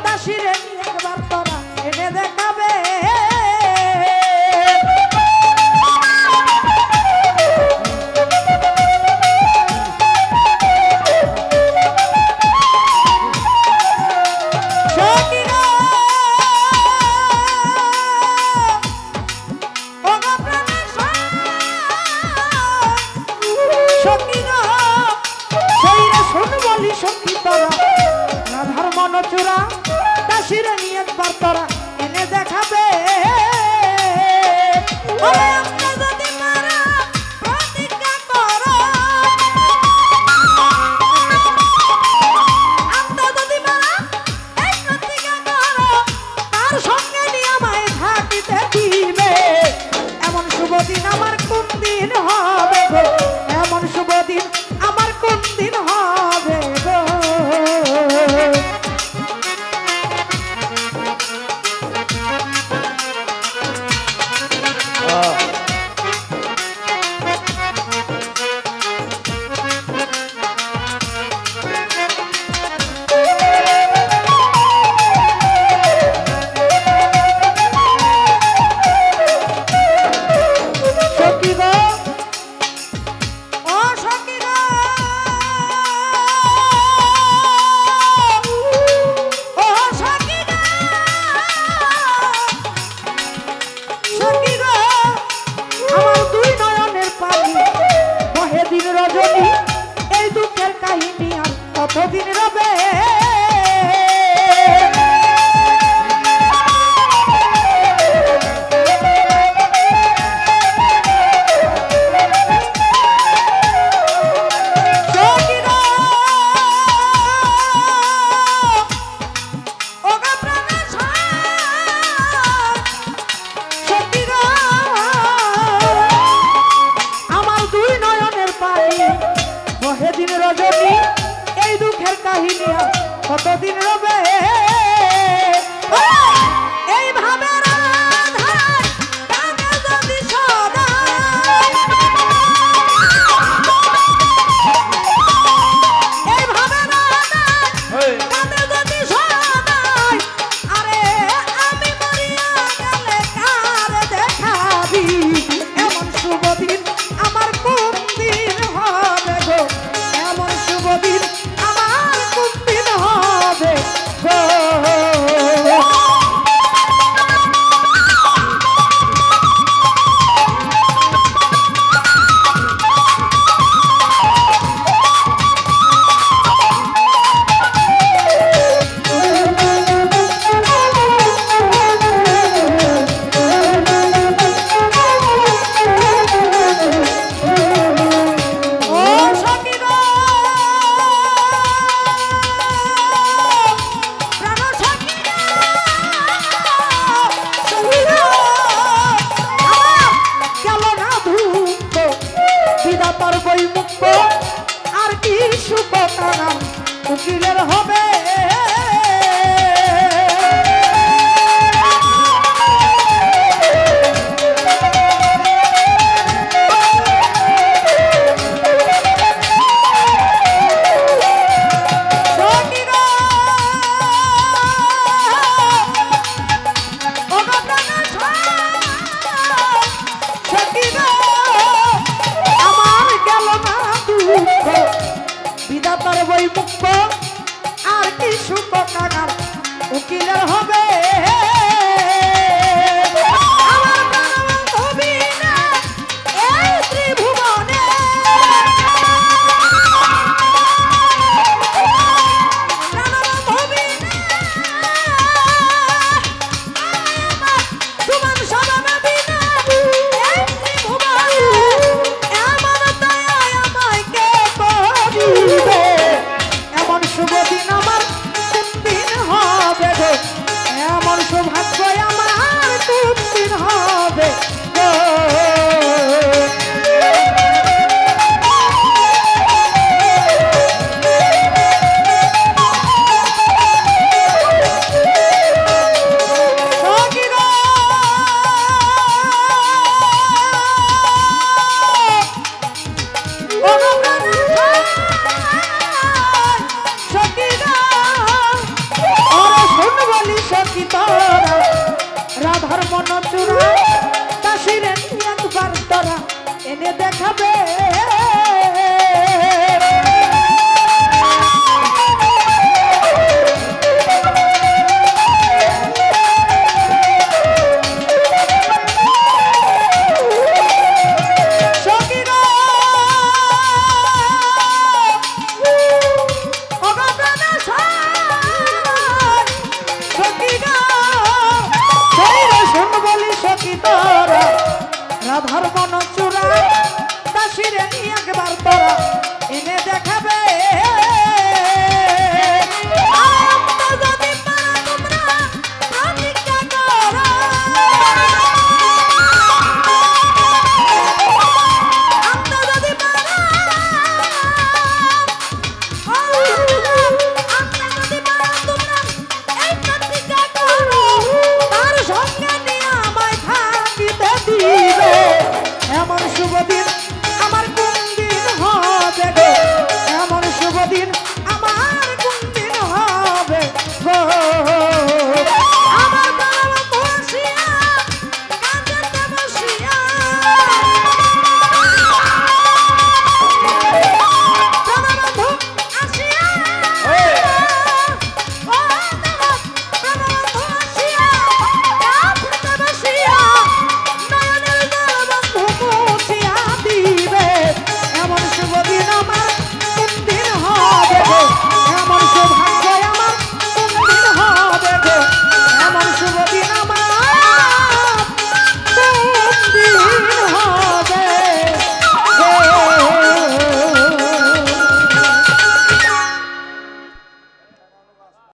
দাসিরে একবার তোরা এনে দেখাবে রাধার মন চূড়া দাসিরে নিয়ে একবার তোরা এনে দেখাবে তার সঙ্গে নিয়ে আমায় থাকিতে দিবে এমন শুভ দিন আমার কোন দিন হবে গো এমন শুভ দিন আমার কোন দিন হবে গো রজনী এই দুঃখের কাহিনী আর কতদিন রবে দিন রজনী এই দুঃখের কাহিনী কতদিন রবে এইভাবে এমন শুভ দিন আমার কোন দিন হবে গো এমন শুভ দিন আমার কোন দিন হবে গো আর কি সুখ কারণ উকিলের হবে বিধাতার বই মুক্ত আর কি সুখ কানার উকিলের হবে আমার প্রাণবন্ধু বিনা এই ত্রিভুবনে প্রাণবন্ধু বিনা সুমন সদন বিনা এই ত্রিভুবনে এমন দয়ায় আমায় কে করিবে এমন শুভ দিন আমার কোন দিন হবে গো তোরা রাধার মন চূড়া দাসিরে একবার তোরা এনে দেখাবে রাধার মন চূড়া দাসিরে একবার তোরা